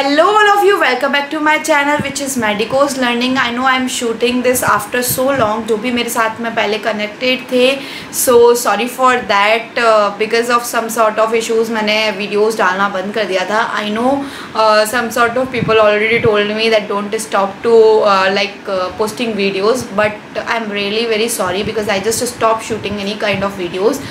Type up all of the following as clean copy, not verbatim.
Hello all of you, welcome back to my channel which is Medico's Learning. I know I'm shooting this after so long. जो भी मेरे साथ में पहले connected थे, so sorry for that. Because of some sort of issues मैंने videos डालना बंद कर दिया था. I know some sort of people already told me that don't stop to posting videos, but I'm really very sorry because I just stopped shooting any kind of videos.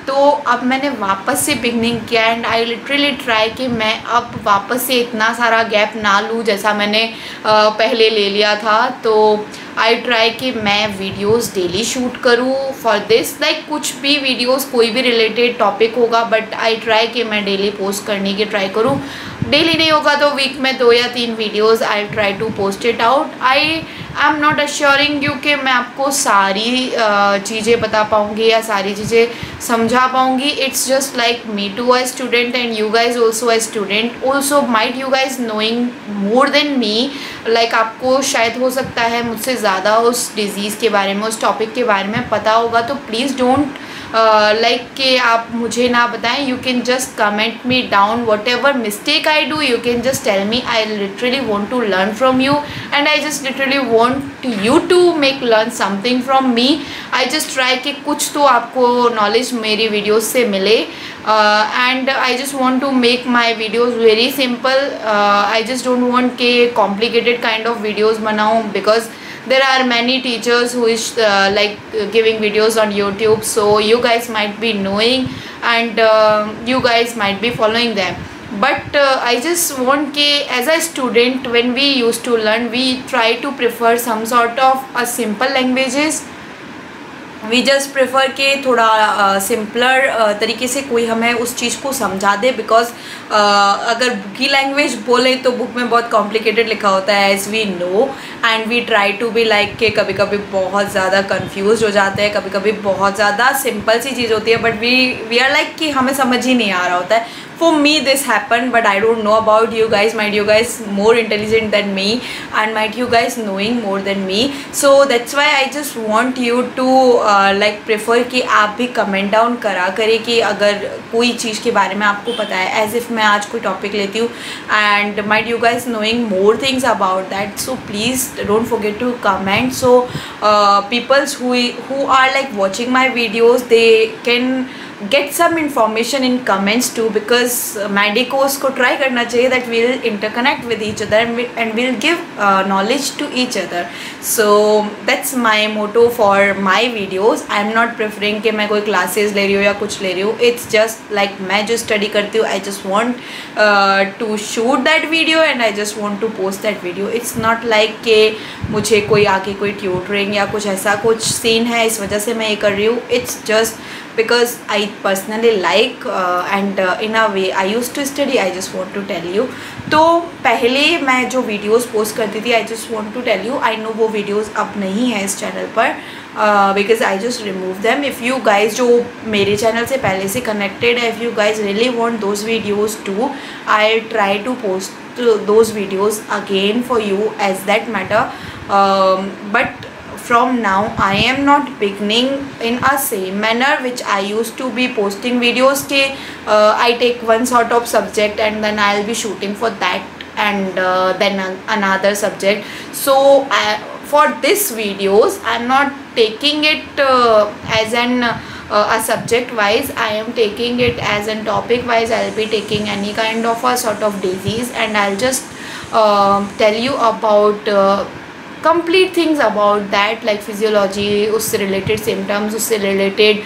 तो अब मैंने वापस से beginning किया and I literally try कि मैं अब वापस से इतना सारा गैप ना लूँ जैसा मैंने पहले ले लिया था. तो आई ट्राई कि मैं वीडियोस डेली शूट करूँ फॉर दिस, लाइक कुछ भी वीडियोस कोई भी रिलेटेड टॉपिक होगा, बट आई ट्राई कि मैं डेली पोस्ट करने की ट्राई करूँ. डेली नहीं होगा तो वीक में 2 या 3 videos I try to post it out. I am not assuring you कि मैं आपको सारी चीज़ें बता पाऊँगी या सारी चीज़ें समझा पाऊँगी. It's just like me too a student and you guys also a student. Also might you guys knowing more than me, like आपको शायद हो सकता है मुझसे ज़्यादा उस डिज़ीज़ के बारे में, उस टॉपिक के बारे में पता होगा. तो प्लीज़ डोंट कि आप मुझे ना बताएं. You can just comment me down whatever mistake I do. You can just tell me. I literally want to learn from you and I just literally want you to make learn something from me. I just try कि कुछ तो आपको knowledge मेरी videos से मिले. And I just want to make my videos very simple. I just don't want कि complicated kind of videos बनाऊँ because there are many teachers who is giving videos on YouTube, so you guys might be knowing and you guys might be following them. But I just want कि as a student when we used to learn, we try to prefer some sort of a simple languages. We just prefer के थोड़ा simpler तरीके से कोई हमें उस चीज़ को समझा दे. बिकॉज अगर बुक की लैंग्वेज बोले तो बुक में बहुत कॉम्प्लिकेटेड लिखा होता है as we know. And we try to be like के कभी कभी बहुत ज़्यादा कन्फ्यूज हो जाते हैं, कभी कभी बहुत ज़्यादा सिंपल सी चीज़ होती है बट वी आर लाइक कि हमें समझ ही नहीं आ रहा होता है. For me this happened, but I don't know about you guys. Might you guys more intelligent than me and might you guys knowing more than me. So that's why I just want you to prefer कि आप भी comment down करा करें कि अगर कोई चीज़ के बारे में आपको पता है. as if मैं आज कोई topic लेती हूँ and might you guys knowing more things about that. So please don't forget to comment. So peoples who are like watching my videos, they can get some information in comments too, because Medicos को try करना चाहिए that we'll interconnect with each other and we'll give knowledge to each other. So that's my motto for my videos. I'm not preferring कि मैं कोई classes ले रही हूँ या कुछ ले रही हूँ. It's just like मैं जो study करती हूँ, I just want to shoot that video and I just want to post that video. It's not like कि मुझे कोई आके कोई tutoring या कुछ ऐसा कुछ scene है इस वजह से मैं ये कर रही हूँ. It's just because I personally like and in a way I used to study. I just want to tell you. तो पहले मैं जो वीडियोस पोस्ट करती थी, I just want to tell you, I know वो वीडियोस अब नहीं है इस चैनल पर because I just remove them. If you guys जो मेरे चैनल से पहले से connected है, if you guys really want those videos too, I'll try to post those videos again for you as that matter. But from now I am not beginning in a same manner which I used to be posting videos के I take one sort of subject and then I'll be shooting for that and then another subject. So for this videos I'm not taking it as an a subject wise. I am taking it as an topic wise. I'll be taking any kind of a sort of disease and I'll just tell you about complete things about that, like physiology, उससे related symptoms, उससे related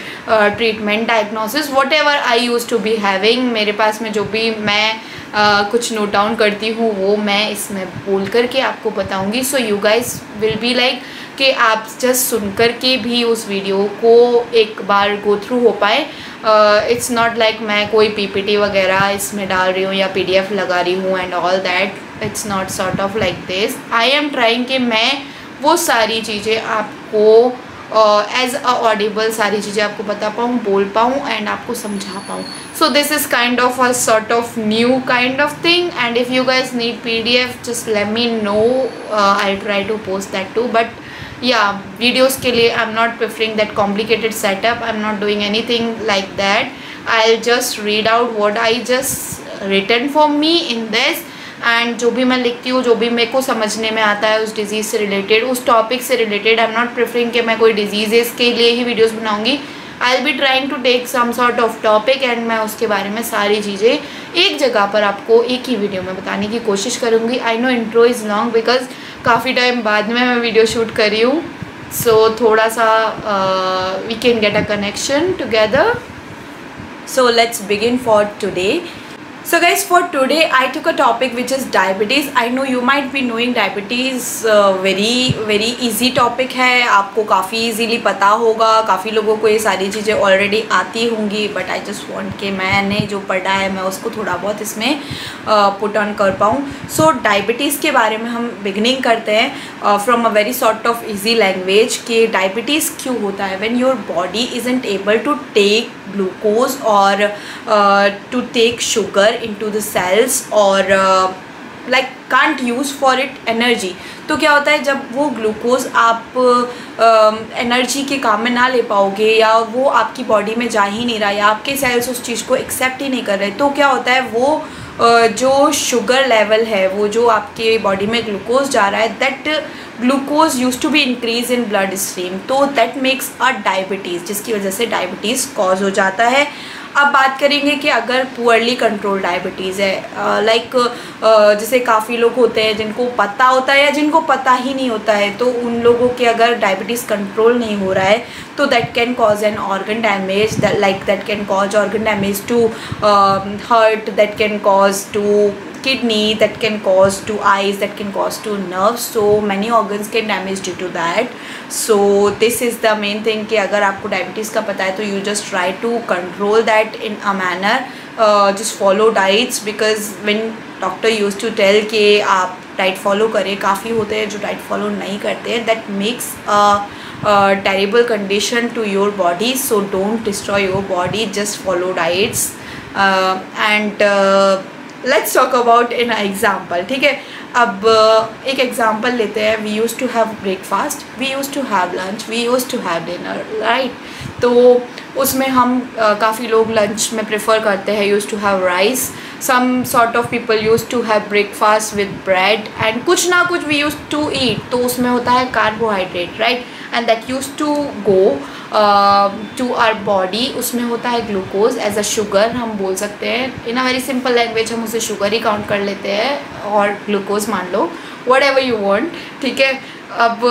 treatment, diagnosis, whatever I used to be having. मेरे पास में जो भी मैं कुछ note down करती हूँ वो मैं इसमें बोल करके आपको बताऊँगी. So you guys will be like कि आप जस्ट सुन कर के भी उस वीडियो को एक बार गो थ्रू हो पाए. इट्स नॉट लाइक मैं कोई पीपीटी वगैरह इसमें डाल रही हूँ या पीडीएफ लगा रही हूँ and all that. It's not sort of like this. I am trying कि मैं वो सारी चीज़ें आपको एज अ ऑडिबल सारी चीज़ें आपको बता पाऊँ, बोल पाऊँ एंड आपको समझा पाऊँ. So this is kind of a sort of new kind of thing. And if you guys need PDF just let me know. I try to post that too. But yeah, videos के लिए I'm not preferring that complicated setup. I'm not doing anything like that. I'll just read out what I just written for me in this and जो भी मैं लिखती हूँ, जो भी मेरे को समझने में आता है उस डिज़ीज़ से रिलेटेड, उस टॉपिक से related, I am not preferring कि मैं कोई डिजीज़ के लिए ही वीडियोज़ बनाऊँगी। I will be trying to take some sort of topic and मैं उसके बारे में सारी चीज़ें एक जगह पर आपको एक ही वीडियो में बताने की कोशिश करूँगी। I know intro is long because काफ़ी टाइम बाद में मैं वीडियो शूट कर रही हूँ, सो थोड़ा सा we can get a connection together. So let's begin for today. So guys, for today I took a topic which is diabetes. I know you might be knowing diabetes, very easy topic है, आपको काफ़ी easily पता होगा, काफ़ी लोगों को ये सारी चीज़ें already आती होंगी, but I just want कि मैंने जो पढ़ा है मैं उसको थोड़ा बहुत इसमें put on कर पाऊँ। So diabetes के बारे में हम beginning करते हैं from a very sort of easy language कि diabetes क्यों होता है, when your body isn't able to take glucose or to take sugar into the cells or like can't use for it energy। तो क्या होता है जब वो ग्लूकोज आप एनर्जी के काम में ना ले पाओगे या वो आपकी बॉडी में जा ही नहीं रहा या आपके सेल्स उस चीज़ को एक्सेप्ट ही नहीं कर रहे, तो क्या होता है वो जो शुगर लेवल है, वो जो आपके बॉडी में ग्लूकोज जा रहा है, that glucose use to be increase in blood stream, तो दैट मेक्स अ डायबिटीज़, जिसकी वजह से डायबिटीज़ कॉज हो जाता है। अब बात करेंगे कि अगर पुअरली कंट्रोल डायबिटीज़ है, लाइक जैसे काफ़ी लोग होते हैं जिनको पता होता है या जिनको पता ही नहीं होता है, तो उन लोगों के अगर डायबिटीज़ कंट्रोल नहीं हो रहा है तो that can cause an organ damage, that can cause organ damage to heart, that can cause to kidney, that can cause to eyes, that can cause to nerves, so many organs get damaged due to that. So this is the main thing कि अगर आपको diabetes का पता है तो you just try to control that in a manner, just follow diets, because when doctor used to tell कि आप diet follow करें, काफ़ी होते हैं जो डाइट फॉलो नहीं करते हैं, that makes a terrible condition to your body, so don't destroy your body, just follow diets and let's talk about in example. ठीक है, अब एक एग्जाम्पल लेते हैं। We use to have breakfast, we use to have lunch, we use to have dinner, right. तो उसमें हम काफ़ी लोग लंच में प्रेफर करते हैं use to have rice, some sort of people use to have breakfast with bread and कुछ ना कुछ वी यूज़ टू ईट, तो उसमें होता है carbohydrate, right, and that use to go to our body, उसमें होता है ग्लूकोज एज अ शुगर, हम बोल सकते हैं इन अ वेरी सिंपल लैंग्वेज, हम उसे शुगर ही काउंट कर लेते हैं और ग्लूकोज मान लो, वट एवर यू वॉन्ट। ठीक है, अब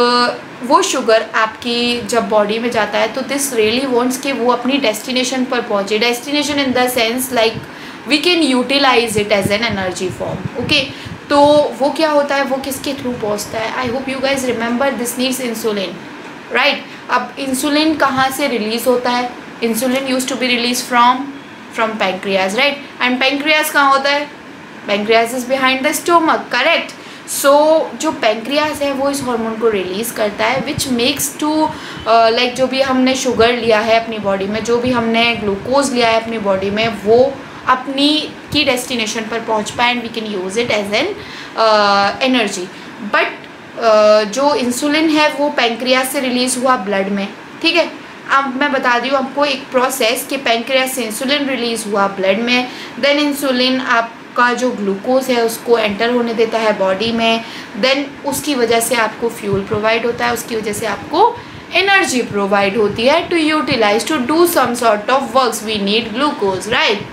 वो शुगर आपकी जब बॉडी में जाता है तो दिस रियली वॉन्ट्स कि वो अपनी डेस्टिनेशन पर पहुँचे, destination in the sense like we can utilize it as an energy form. Okay, तो वो क्या होता है, वो किसके थ्रू पहुँचता है? I hope you guys remember this needs insulin, right. अब इंसुलिन कहाँ से रिलीज़ होता है? Insulin used to be release from pancreas, right, and pancreas कहाँ होता है? Pancreas is behind the stomach, correct. So जो पैंक्रियाज है वो इस हार्मोन को रिलीज़ करता है विच मेक्स टू लाइक जो भी हमने शुगर लिया है अपनी बॉडी में, जो भी हमने ग्लूकोज लिया है अपनी बॉडी में, वो अपनी की डेस्टिनेशन पर पहुँच पाए and we can use it as an energy. But जो इंसुलिन है वो पैंक्रियाज से रिलीज़ हुआ ब्लड में, ठीक है। अब मैं बता दी हूँ आपको एक प्रोसेस कि पैंक्रियाज से इंसुलिन रिलीज़ हुआ ब्लड में, देन इंसुलिन आपका जो ग्लूकोज है उसको एंटर होने देता है बॉडी में, देन उसकी वजह से आपको फ्यूल प्रोवाइड होता है, उसकी वजह से आपको एनर्जी प्रोवाइड होती है to utilize to do some sort of works, we need glucose, right.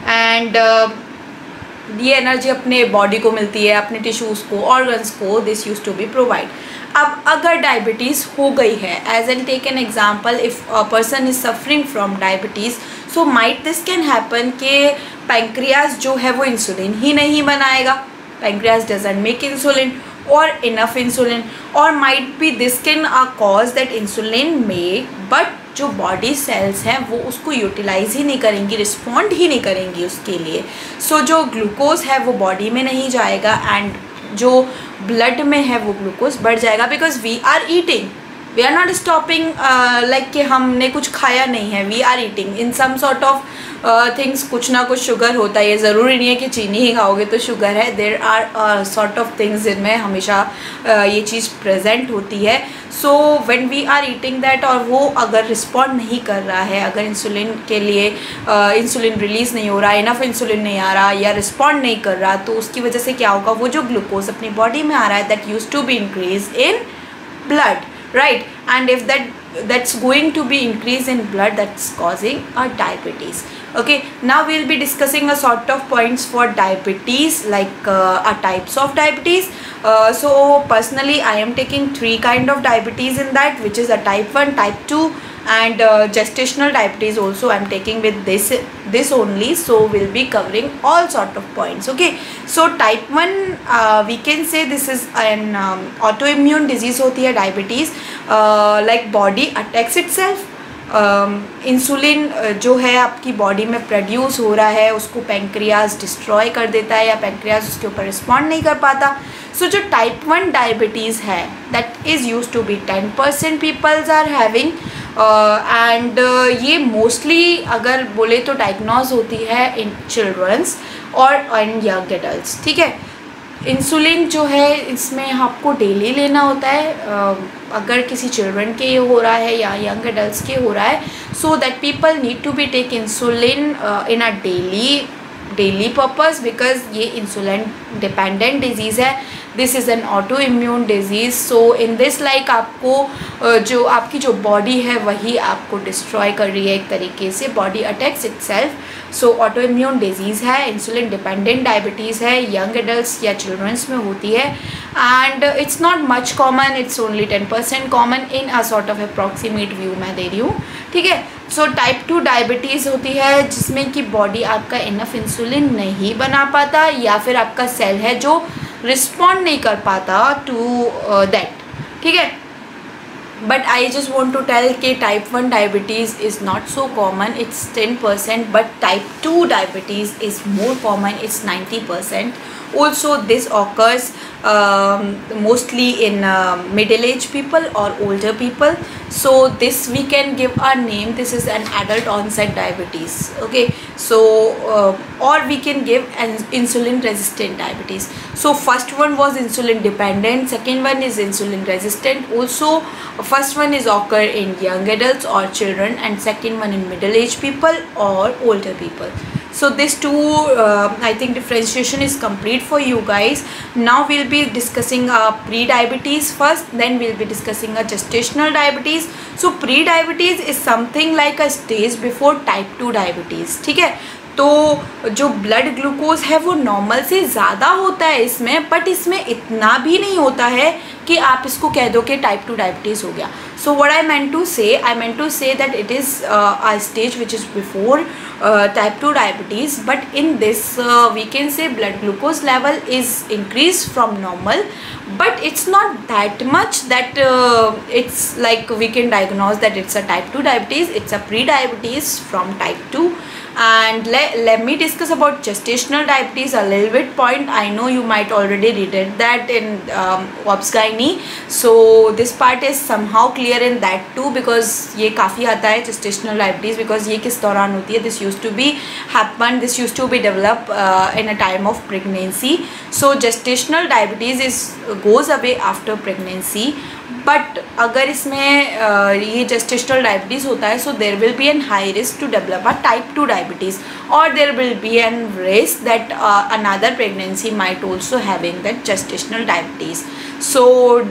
And ये एनर्जी अपने बॉडी को मिलती है, अपने टिश्यूज़ को, ऑर्गन्स को, this use to be provide. अब अगर डायबिटीज़ हो गई है, as an take an example, if a person is suffering from diabetes, so might this can happen कि पैंक्रियाज जो है वो इंसुलिन ही नहीं बनाएगा, pancreas doesn't make insulin or enough insulin, or might be this can cause that insulin make, but जो body cells हैं वो उसको यूटिलाइज ही नहीं करेंगी, रिस्पॉन्ड ही नहीं करेंगी उसके लिए। सो जो ग्लूकोज है वो बॉडी में नहीं जाएगा एंड जो ब्लड में है वो ग्लूकोज बढ़ जाएगा, because we are eating, we are not stopping like कि हमने कुछ खाया नहीं है, we are eating in some sort of things, कुछ ना कुछ शुगर होता है, ये ज़रूरी नहीं है कि चीनी ही खाओगे तो शुगर है, there are sort of things जिनमें हमेशा ये चीज़ प्रेजेंट होती है. So when we are eating that और वो अगर रिस्पॉन्ड नहीं कर रहा है, अगर इंसुलिन के लिए इंसुलिन रिलीज़ नहीं हो रहा, इनफ इंसुलिन नहीं आ रहा या रिस्पॉन्ड नहीं कर रहा, तो उसकी वजह से क्या होगा, वो जो ग्लूकोज अपनी बॉडी में आ रहा है that use to be increase in blood, right? And if that's going to be increase in blood, that's causing a diabetes. Okay, now we'll be discussing a sort of points for diabetes, like types of diabetes. So personally I am taking 3 kind of diabetes in that, which is a type 1, type 2 and gestational diabetes also I'm taking with this only. So we'll be covering all sort of points. Okay, so type 1 we can say this is an autoimmune disease होती है diabetes, like body attacks itself. Insulin जो है आपकी body में produce हो रहा है उसको पैंक्रियाज डिस्ट्रॉय कर देता है या पैंक्रियाज उसके ऊपर रिस्पॉन्ड नहीं कर पाता. सो जो टाइप 1 डायबिटीज़ है that is use to be 10% peoples are having, and ये मोस्टली अगर बोले तो डायग्नोज होती है इन चिल्ड्रंस और इन यंग एडल्ट्स. ठीक है, इंसुलिन जो है इसमें आपको डेली लेना होता है, अगर किसी चिल्ड्रन के हो रहा है या यंग एडल्ट्स के हो रहा है, so that people need to be take insulin in a daily purpose, because ये इंसुलिन डिपेंडेंट डिजीज़ है. This is an autoimmune disease. So in this like आपको जो आपकी जो बॉडी है वही आपको डिस्ट्रॉय कर रही है एक तरीके से, बॉडी अटैक्स इटसेल्फ. सो ऑटो इम्यून डिजीज़ है, इंसुलिन डिपेंडेंट डायबिटीज़ है, यंग एडल्ट्स या चिल्ड्रंस में होती है, and it's not much common, it's only 10% common in a sort of approximate view मैं दे रही हूँ. ठीक है, सो टाइप 2 डायबिटीज़ होती है जिसमें कि बॉडी आपका इनफ इंसुलिन नहीं बना पाता या फिर आपका सेल है जो रिस्पॉन्ड नहीं कर पाता टू दैट. ठीक है, but I just want to tell कि type 1 diabetes is not so common, it's 10%, but type 2 diabetes is more common, it's 90%. Also this occurs mostly in middle age people or older people. So this we can give a name, this is an adult onset diabetes. Okay, so or we can give an insulin resistant diabetes. So first one was insulin dependent, second one is insulin resistant. Also first one is occur in young adults or children, and second one in middle age people or older people. So this two I think differentiation is complete for you guys. Now we'll be discussing pre-diabetes first, then we'll be discussing a gestational diabetes. So pre-diabetes is something like a stage before type 2 diabetes. ठीक है, तो जो blood glucose है वो normal से ज़्यादा होता है इसमें, बट इसमें इतना भी नहीं होता है कि आप इसको कह दो कि टाइप 2 डायबिटीज़ हो गया. So what I meant to say that it is a stage which is before type 2 diabetes, but in this we can say blood glucose level is increase from normal, but it's not that much that it's like we can diagnose that it's a type 2 diabetes, it's a pre-diabetes from type 2. And let me discuss about gestational diabetes a little bit point. I know you might already read that in obs-gynae, so this part is somehow clear in that too, because ये काफ़ी आता है gestational diabetes, because ये किस दौरान होती है, this used to be developed in a time of pregnancy. So gestational diabetes goes away after pregnancy, but अगर इसमें ये जेस्टेशनल डायबिटीज़ होता है, so there will be an high risk to develop a type 2 diabetes, और there will be an risk that another pregnancy might also having that gestational diabetes. So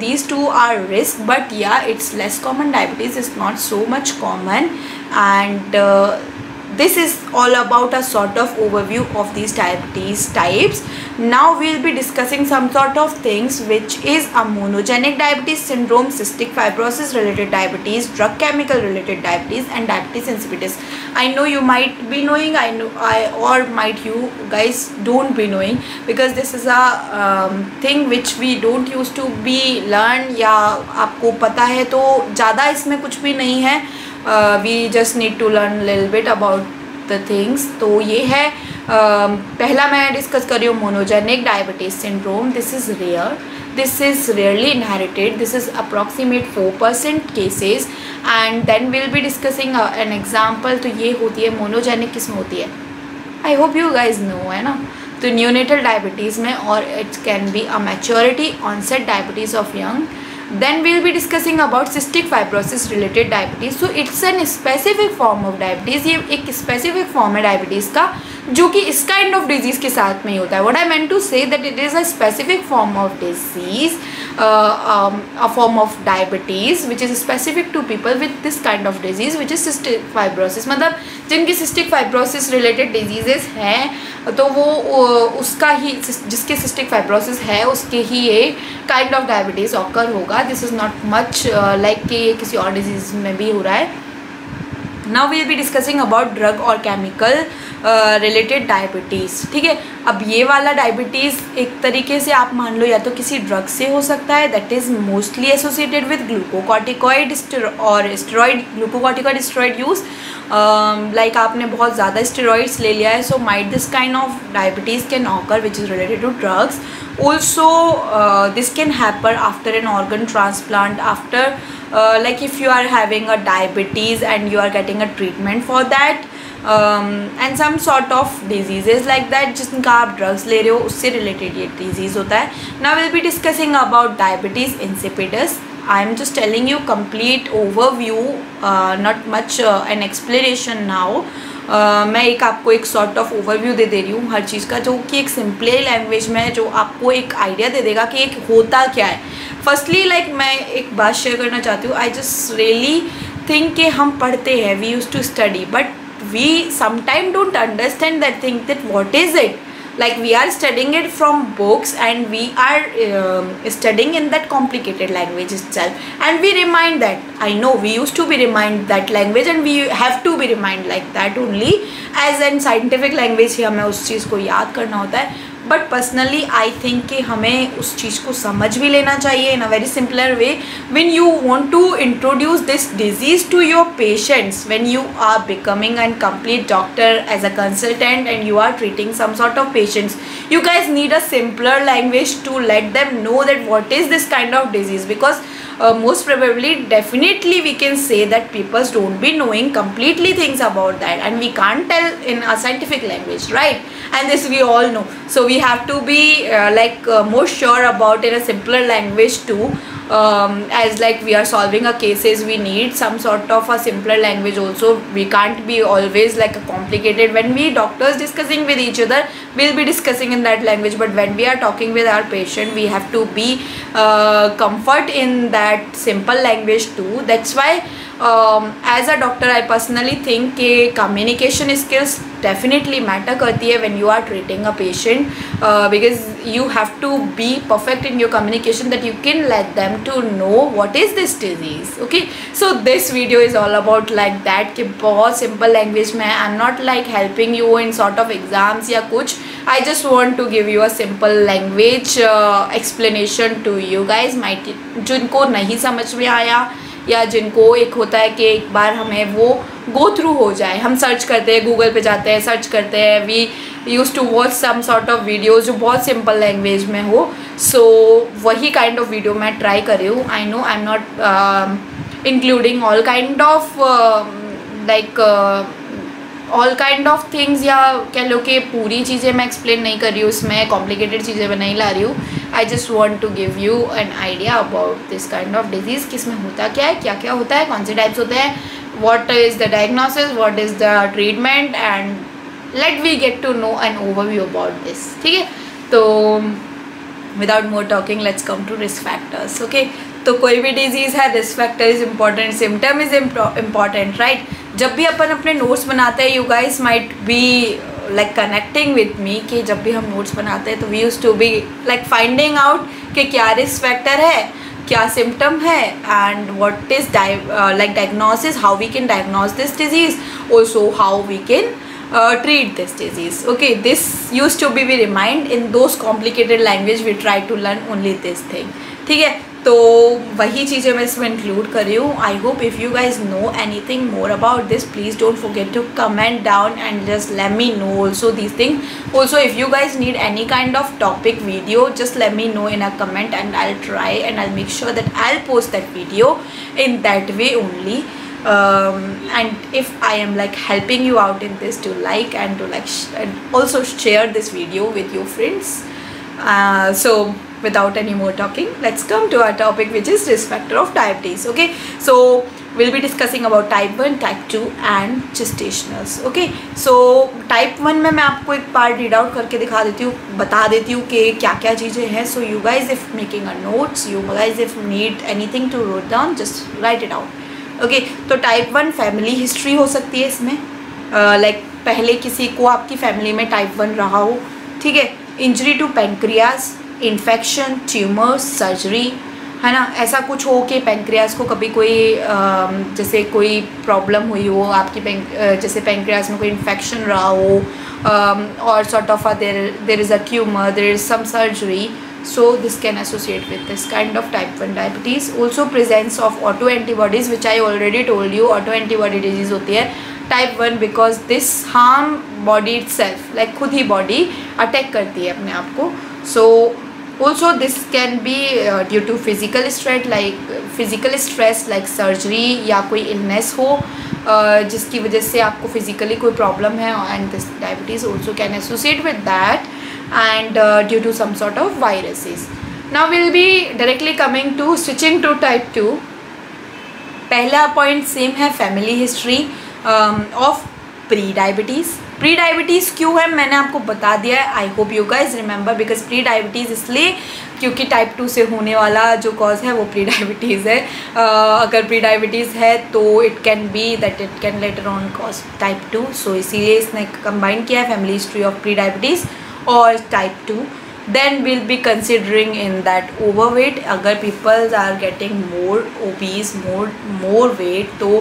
these two are risk, but yeah, it's less common. Diabetes is not so much common, and this is all about a sort of overview of these diabetes types. Now we'll be discussing some sort of things which is a monogenic diabetes syndrome, cystic fibrosis related diabetes, drug chemical related diabetes, and diabetes insipidus. I know you might be knowing, or might you guys don't be knowing, because this is a thing which we don't used to be learn, या आपको पता है तो ज़्यादा इसमें कुछ भी नहीं है. We just need to learn little bit about the things. तो ये है पहला मैं डिस्कस कर रही हूँ monogenic diabetes syndrome. This is rare, this is rarely inherited, this is approximate 4% cases. And then we'll be discussing an example. तो ये होती है मोनोजेनिक, किसमें होती है, I hope you guys know, है ना. तो न्यूनेटल डायबिटीज़ में, और it can be a maturity onset diabetes of young. Then we'll be discussing about cystic fibrosis related diabetes. So it's an specific form of diabetes. ये एक specific form है diabetes का, जो कि इस kind of disease के साथ में ही होता है. What I meant to say that it is a specific form of disease, a form of diabetes which is specific to people with this kind of disease, which is cystic fibrosis. मतलब जिनकी cystic fibrosis related diseases हैं, तो वो उसका ही, जिसके cystic fibrosis है उसके ही ये kind of diabetes occur होगा. This is not much like कि ये किसी और डिजीज़ में भी हो रहा है. Now we will be discussing about drug और केमिकल रिलेटेड डायबिटीज़. ठीक है, अब ये वाला डायबिटीज़ एक तरीके से आप मान लो या तो किसी ड्रग से हो सकता है, that is mostly associated with glucocorticoid और steroid, glucocorticoid steroid use. Like आपने बहुत ज़्यादा स्टेरॉइड्स ले लिया है, so might this kind of diabetes can occur which is related to drugs. Also this can happen after an organ transplant, after like if you are having a diabetes and you are getting a treatment for that, and some sort of diseases like that जिनका आप drugs ले रहे हो उससे related ये disease होता है. Now we'll be discussing about diabetes insipidus. I am just telling you complete overview, not much an explanation now. मैं एक आपको एक सॉर्ट ऑफ ओवरव्यू दे रही हूँ हर चीज़ का, जो कि एक सिंपल लैंग्वेज में है, जो आपको एक आइडिया दे देगा कि एक होता क्या है. फर्स्टली लाइक मैं एक बात शेयर करना चाहती हूँ. आई जस्ट रियली थिंक कि हम पढ़ते हैं, we use to study, but we sometime don't understand that thing, that what is it. Like we are studying it from books and we are studying in that complicated language itself, and we remind that, I know we used to be remind that language and we have to be remind like that only as in scientific language ही हमें उस चीज़ को याद करना होता है. But personally I think कि हमें उस चीज़ को समझ भी लेना चाहिए in a very simpler way. When you want to introduce this disease to your patients, when you are becoming an complete doctor as a consultant and you are treating some sort of patients, you guys need a simpler language to let them know that what is this kind of disease, because most probably definitely we can say that people don't be knowing completely things about that, and we can't tell in a scientific language, right? And this we all know, so we have to be more sure about in a simpler language too. As like we are solving a cases, we need some sort of a simpler language also. We can't be always like a complicated. When we doctors discussing with each other, we'll be discussing in that language, but when we are talking with our patient, we have to be comfort in that simple language too. That's why as a doctor I personally think कि communication skills definitely matter करती है when you are treating a patient, because you have to be perfect in your communication that you can let them to know what is this disease. Okay, so this video is all about like that कि बहुत simple language में. I'm not like helping you in sort of exams या कुछ. I just want to give you a simple language explanation to you guys. might जिनको नहीं समझ में आया या जिनको एक होता है कि एक बार हमें वो गो थ्रू हो जाए, हम सर्च करते हैं, गूगल पे जाते हैं, सर्च करते हैं, we use to watch some sort of videos जो बहुत सिंपल लैंग्वेज में हो. सो वही काइंड ऑफ वीडियो मैं ट्राई कर रही हूँ. I know I am not including all kind of all kind of things, या कह लो कि पूरी चीज़ें मैं एक्सप्लेन नहीं कर रही हूँ, इसमें कॉम्प्लिकेटेड चीज़ें मैं नहीं ला रही हूँ. I just want to give you an idea about this kind of disease, किसमें होता क्या है, क्या क्या होता है, कौन से टाइप्स होते हैं, what is the diagnosis, what is the treatment, and let we get to know an overview about this. ठीक है, तो without more talking let's come to risk factors. Okay, तो कोई भी डिजीज़ है, risk factor is important, symptom is important, right. जब भी अपन अपने नोट्स बनाते हैं, you guys might be like connecting with me कि जब भी हम नोट्स बनाते हैं तो we use to be like finding out कि क्या रिस्क फैक्टर है, क्या सिम्टम है, and what is like diagnosis, how we can diagnose this disease, also how we can treat this disease. Okay, this used to be we remind in those complicated language we try to learn only this thing. ठीक है, तो वही चीज़ें मैं इसमें include कर रही हूँ. I hope if you guys know anything more about this, please don't forget to comment down and just let me know also this thing. Also if you guys need any kind of topic video, just let me know in a comment and I'll try and I'll make sure that I'll post that video in that way only. And if I am like helping you out in this, to like and to like and also share this video with your friends. So without any more talking, let's come to our topic, which is risk factor of diabetes. Okay, so we'll be discussing about type 1, type 2 and gestationals. Okay, so type 1 में मैं आपको एक बार read out करके दिखा देती हूँ, बता देती हूँ कि क्या क्या चीज़ें हैं. So you guys if making a notes, you guys if need anything to write down, just write it out. Okay, तो टाइप 1 फैमिली हिस्ट्री हो सकती है इसमें, लाइक पहले किसी को आपकी फैमिली में टाइप 1 रहा हो, ठीक है. Injury to pancreas, infection, tumour, surgery, है ना, ऐसा कुछ हो कि पेंक्रियाज को कभी कोई जैसे कोई प्रॉब्लम हुई हो आपकी जैसे पेंक्रियाज में कोई इन्फेक्शन रहा हो, और sort of there is a tumour, there is some surgery. So this can associate with this kind of type 1 diabetes. Also presence of auto antibodies, which I already told you, auto antibody disease होती है type 1 because this harm body itself, like खुद ही body attack करती है अपने आप को. So also this can be due to physical stress like surgery या कोई illness हो जिसकी वजह से आपको physically कोई problem है, and this diabetes also can associate with that, and due to some sort of viruses. Now we'll be directly coming to switching to type 2. पहला पॉइंट सेम है, family history of pre diabetes. Pre diabetes क्यों है मैंने आपको बता दिया है. I hope you guys remember, because pre diabetes इसलिए क्योंकि टाइप 2 से होने वाला जो कॉज है वो प्री डायबिटीज़ है. अगर प्री डायबिटीज़ है तो it can B that it can later on cause type 2. सो इसीलिए इसने कंबाइन किया है family history of pre diabetes और type 2. Then we'll be considering in that overweight. अगर people are getting more obese, more weight, तो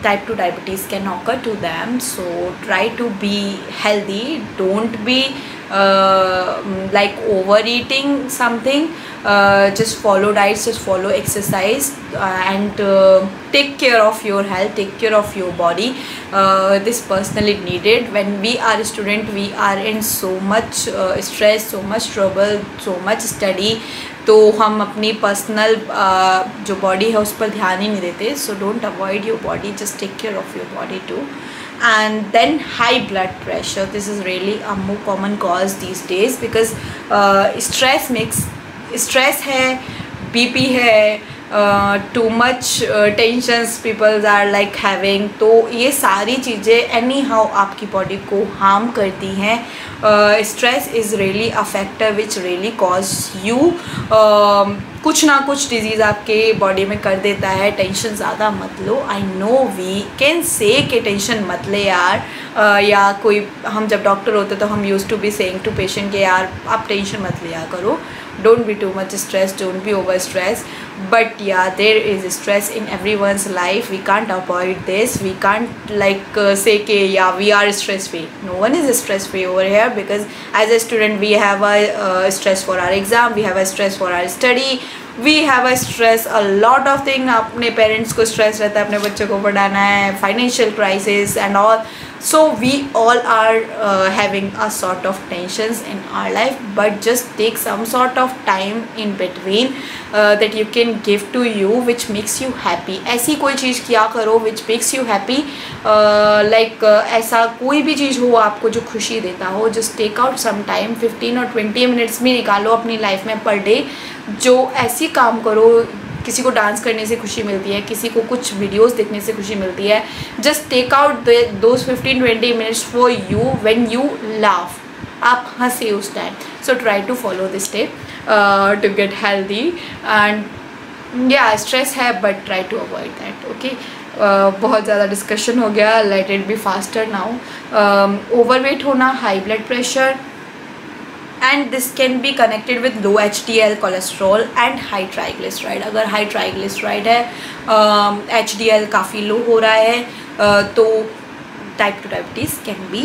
type 2 diabetes can occur to them. So try to be healthy. Don't be like overeating something. Just follow diets, just follow exercise, and take care of your health, take care of your body. This personally needed. When we are a student, we are in so much stress, so much trouble, so much study, तो हम अपनी personal जो body है उस पर ध्यान ही नहीं देते. So don't avoid your body, just take care of your body too. And then high blood pressure. This is really a more common cause these days because stress है, BP है, too much tensions people are like having. तो ये सारी चीज़ें anyhow आपकी body को harm करती हैं. Stress is really a factor which really cause you कुछ ना कुछ डिजीज़ आपके बॉडी में कर देता है. टेंशन ज़्यादा मत लो. I know we can say कि टेंशन मत ले यार, या कोई हम जब डॉक्टर होते तो हम use to be saying to patient कि यार आप टेंशन मत लिया करो, don't be too much stressed, don't be over stressed. But yeah, there is stress in everyone's life. We can't avoid this. We can't like say कि yeah we are stress free. No one is stress free over here because as a student we have a stress for our exam, we have a stress for our study, we have a stress a lot of thing. अपने parents को stress रहता है अपने बच्चों को पढ़ाना है, financial crisis and all. So we all are having a sort of tensions in our life, but just take some sort of time in between that you can give to you which makes you happy. ऐसी कोई चीज़ किया करो which makes you happy. like ऐसा कोई भी चीज़ हो आपको जो खुशी देता हो, just take out some time, 15 और 20 minutes भी निकालो अपनी लाइफ में पर डे. जो ऐसी काम करो, किसी को डांस करने से खुशी मिलती है, किसी को कुछ वीडियोस देखने से खुशी मिलती है. Just take out those 15-20 minutes for you when you laugh. आप हंसे उस time. So try to follow this step to get healthy. And या स्ट्रेस है but try to avoid that. Okay, बहुत ज़्यादा डिस्कशन हो गया. Let it be faster now. Overweight होना, high blood pressure, and this can be connected with low HDL cholesterol and high triglyceride. अगर high triglyceride है, HDL काफ़ी लो हो रहा है, तो type 2 diabetes can be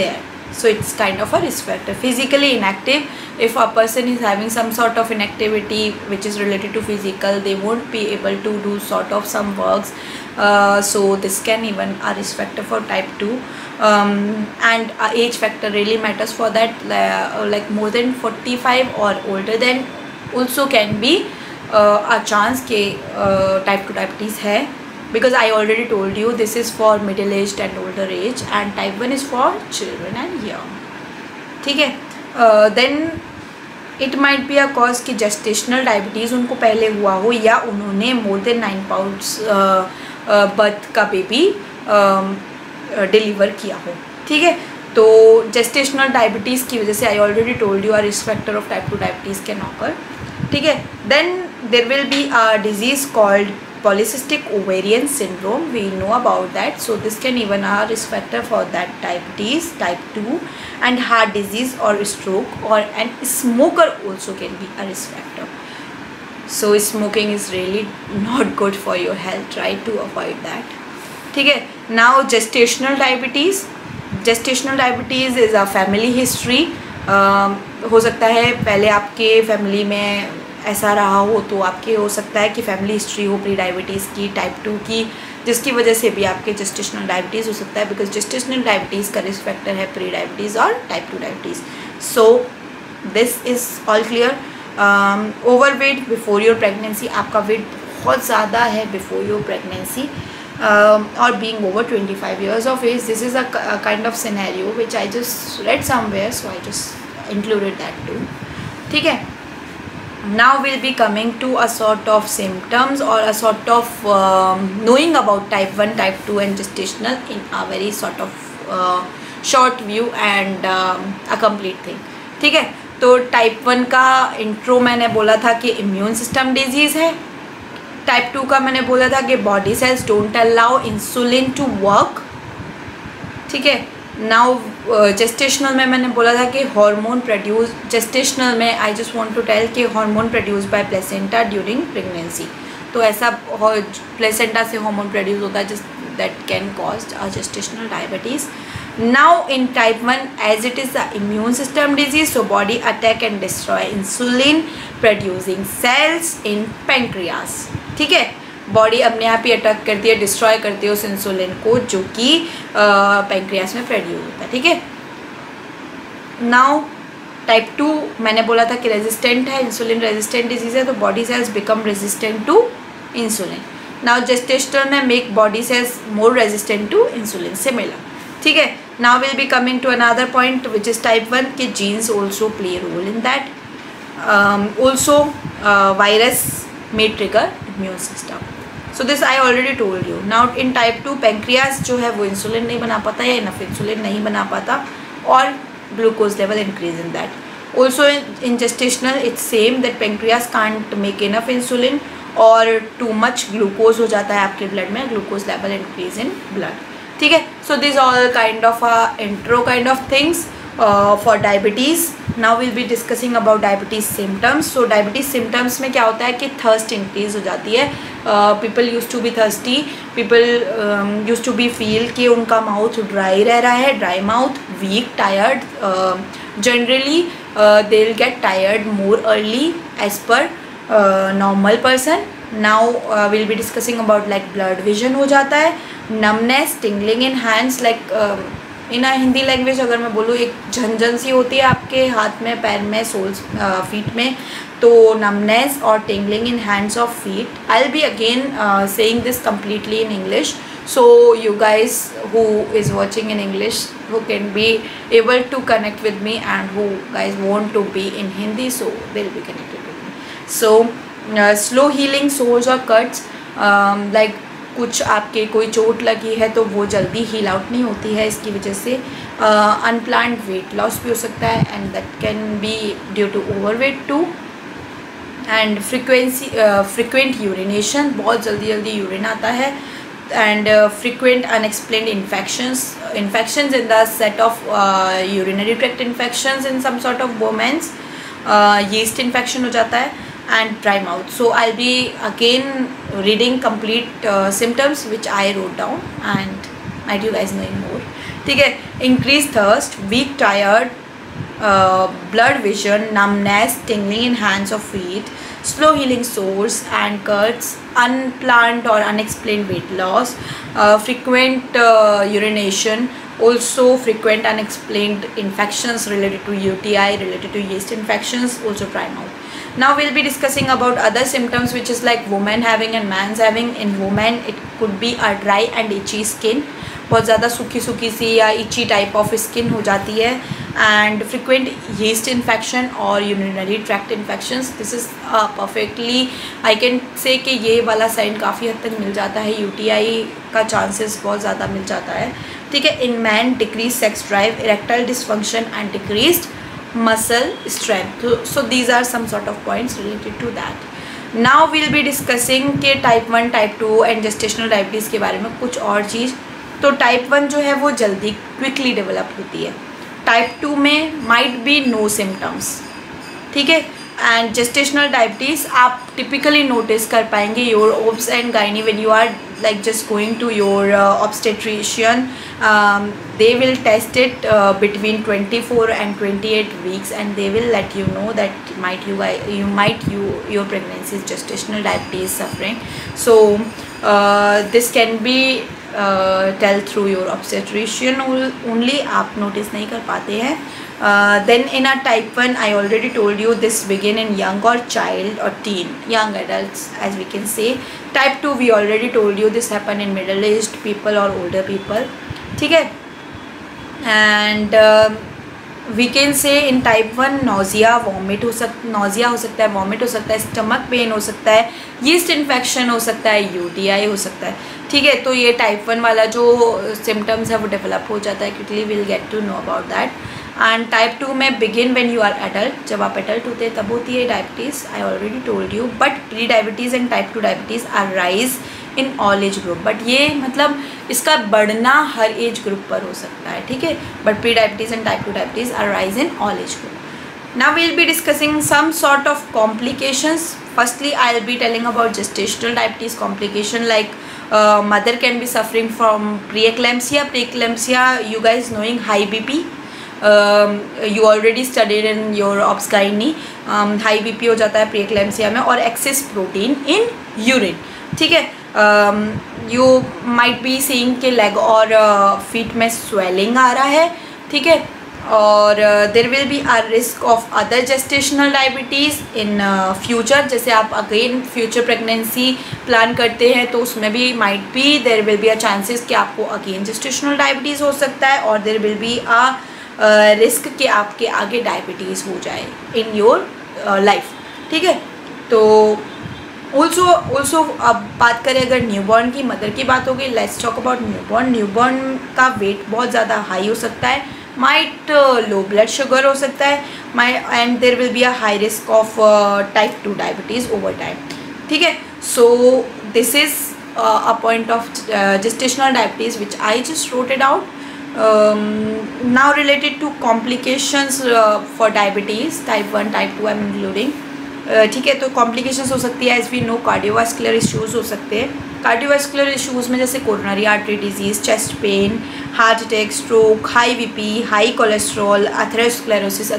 there. So it's kind of a risk factor. Physically inactive, if a person is having some sort of inactivity which is related to physical, they won't be able to do sort of some works, so this can even a risk factor for type 2. And age factor really matters for that, like more than 45 or older than also can be a chance के type 2 diabetes है, because I already told you this is for middle aged and older age, and type 1 is for children and young. ठीक है. Then it might be a cause कि gestational diabetes उनको पहले हुआ हो, या उन्होंने more than 9 pounds बर्थ का बेबी डिलीवर किया हो. ठीक है. तो gestational diabetes की वजह से I already told you a risk factor of type 2 diabetes can occur. ठीक है. Then there will be a disease called polycystic ovarian syndrome. We know about that, so this can even a risk factor for that diabetes type 2. And heart disease or stroke, or an smoker also can be a risk factor. So smoking is really not good for your health. Try to avoid that. ठीक है. Now gestational diabetes. Gestational diabetes is a family history. हो सकता है पहले आपके family में ऐसा रहा हो, तो आपके हो सकता है कि फैमिली हिस्ट्री हो प्री डायबिटीज़ की, टाइप 2 की, जिसकी वजह से भी आपके जेस्टेशनल डायबिटीज़ हो सकता है, बिकॉज जेस्टेशनल डायबिटीज़ का रिस्क फैक्टर है प्री डायबिटीज़ और type 2 diabetes. So this is all clear. Overweight before your pregnancy, आपका वेट बहुत ज़्यादा है बिफोर योर प्रेगनेंसी, और being over 25 years of age. This is a kind of scenario which I just read somewhere, so I just included that too. ठीक है. Now we'll be coming to a sort of symptoms or a sort of knowing about type 1, type 2 and gestational in a very sort of short view and a complete thing. ठीक है. तो type 1 का intro मैंने बोला था कि immune system disease है. Type 2 का मैंने बोला था कि body cells don't allow insulin to work. ठीक है. नाउ जेस्टेशनल में मैंने बोला था कि हार्मोन प्रोड्यूस, जेस्टेशनल में I just want to tell कि hormone produce by placenta during pregnancy. तो ऐसा प्लेसेंटा से हार्मोन प्रोड्यूस होता है जिस that can cause a gestational diabetes. Now in type 1, as it is the immune system disease, so body attack and destroy insulin producing cells in pancreas. ठीक है. Body अपने आप ही अटैक करती है, डिस्ट्रॉय करती है उस इंसुलिन को जो कि पेंक्रियास में प्रोड्यूस होता है. ठीक है. नाउ टाइप 2 मैंने बोला था कि रेजिस्टेंट है, इंसुलिन रेजिस्टेंट डिजीज़ है, तो body cells become resistant to insulin. Now gestational में make body cells more resistant to insulin, similar. ठीक है. Now will be coming to another point which is type 1 के genes also play role in that. Also virus may trigger immune system. So this I already told you. Now in type 2 pancreas जो है वो insulin नहीं बना पाता या enough insulin नहीं बना पाता, और glucose level increase in that. Also in gestational it's same that pancreas can't make enough insulin, और too much glucose हो जाता है आपके ब्लड में, glucose level increase in blood. ठीक है. So these all kind of intro kind of things for diabetes. Now we'll be discussing about diabetes symptoms. So diabetes symptoms में क्या होता है कि thirst increase हो जाती है. People used to be thirsty. People used to be feel कि उनका mouth dry रह रहा है, dry mouth, weak, tired. Generally they'll get tired more early as per normal person. Now we'll be discussing about like blood vision हो जाता है, numbness, tingling in hands, like in Hindi language अगर मैं बोलूँ, एक झंझन सी होती है आपके हाथ में, पैर में, सोल्स फीट में, तो नमनेस और tingling in hands of feet. I will be again saying this completely in English, so you guys who is watching in English, who can be able to connect with me and who guys want to be in Hindi, so they'll be connected with me. So slow healing sores or cuts, like कुछ आपके कोई चोट लगी है तो वो जल्दी heal out नहीं होती है, इसकी वजह से अनप्लान्ड वेट लॉस भी हो सकता है, and that can be due to overweight too. And frequent urination, बहुत जल्दी यूरिन आता है, and frequent unexplained infections in the set of urinary tract infections in some sort of womens, yeast infection हो जाता है, and dry mouth. So I'll be again reading complete symptoms which I wrote down, and might you guys knowing more. ठीक है. Increase thirst, weak tired, blurred vision, numbness, tingling in hands or feet, slow healing sores and cuts, unplanned or unexplained weight loss, frequent urination, also frequent unexplained infections related to UTI, related to yeast infections, also dry mouth. Now we'll be discussing about other symptoms which is like women having and man's having. In women it could be a dry and itchy skin, बहुत ज़्यादा सूखी सूखी सी या इची type of skin हो जाती है, and frequent yeast infection और urinary tract infections. This is perfectly I can say कि ये वाला साइन काफ़ी हद तक मिल जाता है, यूटीआई का चांसेस बहुत ज़्यादा मिल जाता है. ठीक है. In man decrease sex drive, erectile dysfunction and decreased muscle strength. So these are some sort of points related to that. Now we'll be discussing के type 1, type 2 and gestational diabetes के बारे में कुछ और चीज़. तो टाइप 1 जो है वो जल्दी क्विकली डेवलप होती है. टाइप 2 में माइट बी नो सिम्टम्स. ठीक है. एंड जेस्टेशनल डायबिटीज़ आप टिपिकली नोटिस कर पाएंगे your obs and gynae when you are like just going to your obstetrician. They will test it between 24 and 28 weeks and they will let you know that your pregnancy is gestational diabetes suffering. So this can be tell through your obstetrician only. आप notice नहीं कर पाते हैं. Then in a type 1 I already told you this begin in young or child or teen, young adults as we can say. Type 2 we already told you this happen in middle aged people or older people. ठीक है. And we can say in type 1 nausea हो सकता है, vomit हो सकता है, stomach pain हो सकता है, यीस्ट इन्फेक्शन हो सकता है, यूटीआई हो सकता है. ठीक है. तो ये टाइप 1 वाला जो सिम्टम्स है वो डेवलप हो जाता है quickly. Will get to know about that. And type 2 में begin when you are adult, जब आप एडल्ट होते हैं तब होती है diabetes. I already told you. But pre diabetes and type 2 diabetes are rise in all age group. But ये मतलब इसका बढ़ना हर एज ग्रुप पर हो सकता है. ठीक है. But pre diabetes and type 2 diabetes are rise in all age group. Now we'll be discussing some sort of complications. Firstly, I'll be telling about gestational diabetes complication like mother can be suffering from preeclampsia. Preeclampsia, you guys knowing high BP. You already studied in your obs gynae. High BP हो जाता है preeclampsia में, और excess protein in urine. ठीक है. You might be seeing कि leg और feet में swelling आ रहा है. ठीक है. और there will be a risk of other gestational diabetes in future. जैसे आप अगेन फ्यूचर प्रेगनेंसी प्लान करते हैं तो उसमें भी might be there will be a chances कि आपको अगेन जेस्टेशनल डायबिटीज़ हो सकता है, और there will be a risk कि आपके आगे डायबिटीज़ हो जाए इन योर लाइफ. ठीक है. तो ऑल्सो अब बात करें अगर न्यूबॉर्न की, मदर की बात होगी. Let's talk about newborn. Newborn का वेट बहुत ज़्यादा हाई हो सकता है, माइट लो ब्लड शुगर हो सकता है, and there will be a high risk of type 2 diabetes over time. ठीक है. So this is a point of gestational diabetes which I just wrote it out. Now related to complications for diabetes type 1 type 2 I am including. ठीक है. तो complications हो सकती है as we know. Cardiovascular issues हो सकते हैं. Cardiovascular issues में जैसे coronary artery disease, chest pen, heart attack, stroke, high BP, high cholesterol, atherosclerosis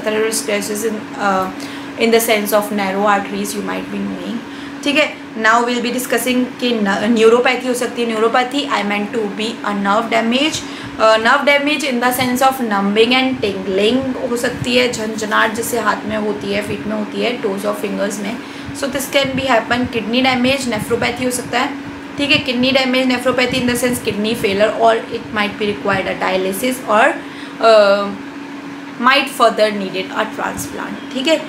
in the sense of narrow arteries you might be knowing. ठीक है. नाउ विल बी डिस्कसिंग कि neuropathy हो सकती है. Neuropathy I meant to be a nerve damage. Nerve damage in the sense of numbing and tingling हो सकती है. झंझनाहट जैसे हाथ में होती है, फीट में होती है, टोज और फिंगर्स में. So this can be happen. Kidney damage, nephropathy हो सकता है. ठीक है. Kidney damage, nephropathy in the sense kidney failure, और it might be required a dialysis और might further needed a transplant. ठीक है.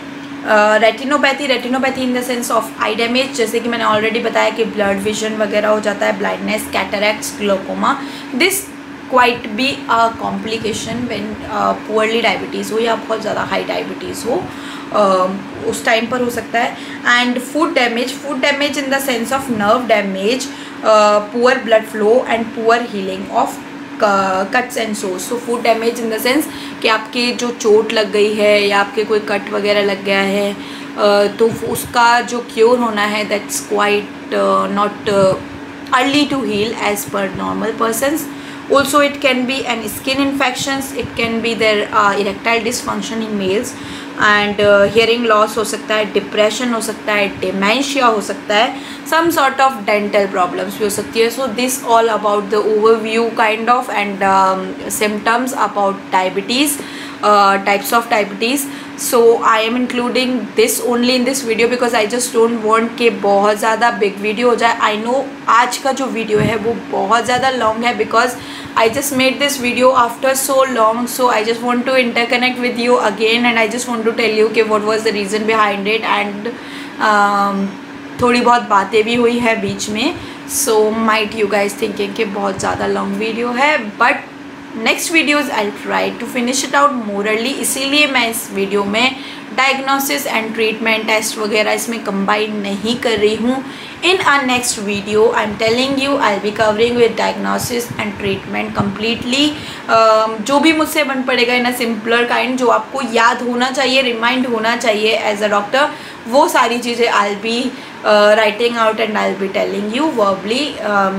Retinopathy in the sense of eye damage, जैसे कि मैंने ऑलरेडी बताया कि ब्लड विजन वगैरह हो जाता है, blindness, cataracts, glaucoma. This quite be a complication when poorly diabetes हो या बहुत ज़्यादा हाई डायबिटीज़ हो, उस टाइम पर हो सकता है. And food damage in the sense of nerve damage, poor blood flow and poor healing of cuts and source. So food damage in the sense कि आपके जो चोट लग गई है या आपके कोई कट वगैरह लग गया है, तो उसका जो क्योर होना है that's quite not early to heal as per normal persons. Also it can be an skin infections, it can be their erectile dysfunction in males, and hearing loss हो सकता है, डिप्रेशन हो सकता है, डिमेंशिया हो सकता है, some sort of dental problems भी हो सकती है. So this all about the overview kind of and symptoms about diabetes, types of diabetes. So I am including this only in this video because I just don't want कि बहुत ज़्यादा big video हो जाए. I know आज का जो video है वो बहुत ज़्यादा long है because I just made this video after so long, so I just want to interconnect with you again and I just want to tell you कि what was the reason behind it and थोड़ी बहुत बातें भी हुई है बीच में. So might you guys thinking कि बहुत ज़्यादा long video है, but next videos I try to finish it out morely. इसीलिए मैं इस वीडियो में डायग्नोसिस एंड ट्रीटमेंट टेस्ट वगैरह इसमें कंबाइन नहीं कर रही हूँ. इन are next video I am telling you I be covering with diagnosis and treatment completely. जो भी मुझसे बन पड़ेगा इन अ सिंपलर काइंड, जो आपको याद होना चाहिए, रिमाइंड होना चाहिए एज अ डॉक्टर, वो सारी चीज़ें I be writing out and I be telling you verbally.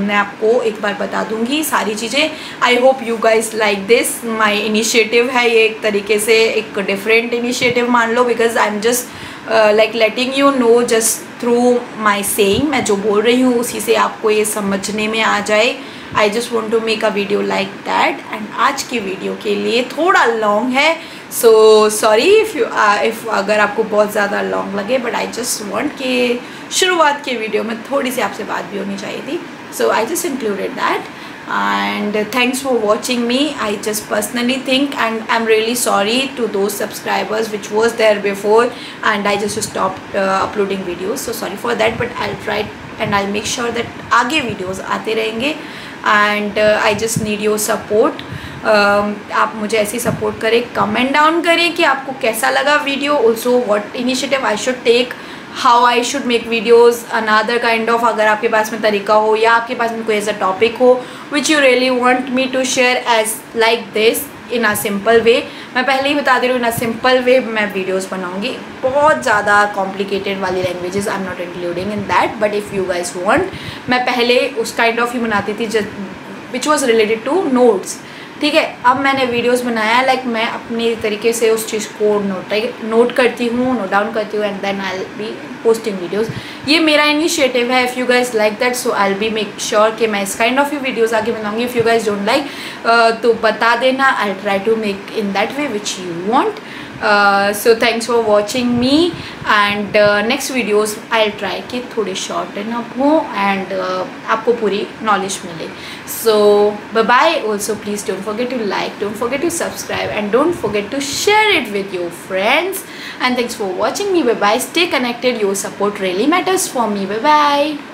मैं आपको एक बार बता दूंगी सारी चीज़ें. I hope you guys like this. My initiative है ये, एक तरीके से एक डिफरेंट इनिशिएटिव मान लो, because I am just like letting you know just through my saying. मैं जो बोल रही हूँ उसी से आपको ये समझने में आ जाए. I just want to make a video like that. And आज की वीडियो के लिए थोड़ा लॉन्ग है, सो सॉरी इफ़ अगर आपको बहुत ज़्यादा लॉन्ग लगे, बट आई जस्ट वॉन्ट कि शुरुआत के वीडियो में थोड़ी सी आपसे बात भी होनी चाहिए थी. So I just included that and thanks for watching me. I just personally think and I'm really sorry to those subscribers which was there before and I just stopped uploading videos, so sorry for that, but I'll try and I'll make sure that आगे videos आते रहेंगे. and I just need your support. आप मुझे ऐसी support करें, comment down करें कि आपको कैसा लगा video. Also what initiative I should take, how I should make videos, another kind of अगर आपके पास में तरीका हो या आपके पास में कोई ऐसा टॉपिक हो which you really want me to share as like this in a simple way. मैं पहले ही बता दे रही हूँ, इन अ सिंपल वे मैं वीडियोस बनाऊंगी. बहुत ज़्यादा कॉम्प्लिकेटेड वाली languages I am not including in that, but if you guys want, मैं पहले उस काइंड ऑफ ही बनाती थी which was related to notes. ठीक है, अब मैंने वीडियोस बनाया लाइक मैं अपने तरीके से उस चीज़ को नोट करती हूँ, नोट डाउन करती हूँ and then I be posting videos. ये मेरा इनिशिएटिव है. If you guys like that, so I be make sure कि मैं इस काइंड ऑफ वीडियोस आगे बनाऊंगी. If you guys don't like तो बता देना. I try to make in that way which you want. So thanks for watching me and next videos I'll try कि थोड़े short enough हो and आपको पूरी knowledge मिले. So bye bye. Also please don't forget to like, don't forget to subscribe and don't forget to share it with your friends. And thanks for watching me. Bye bye. Stay connected. Your support really matters for me. Bye bye.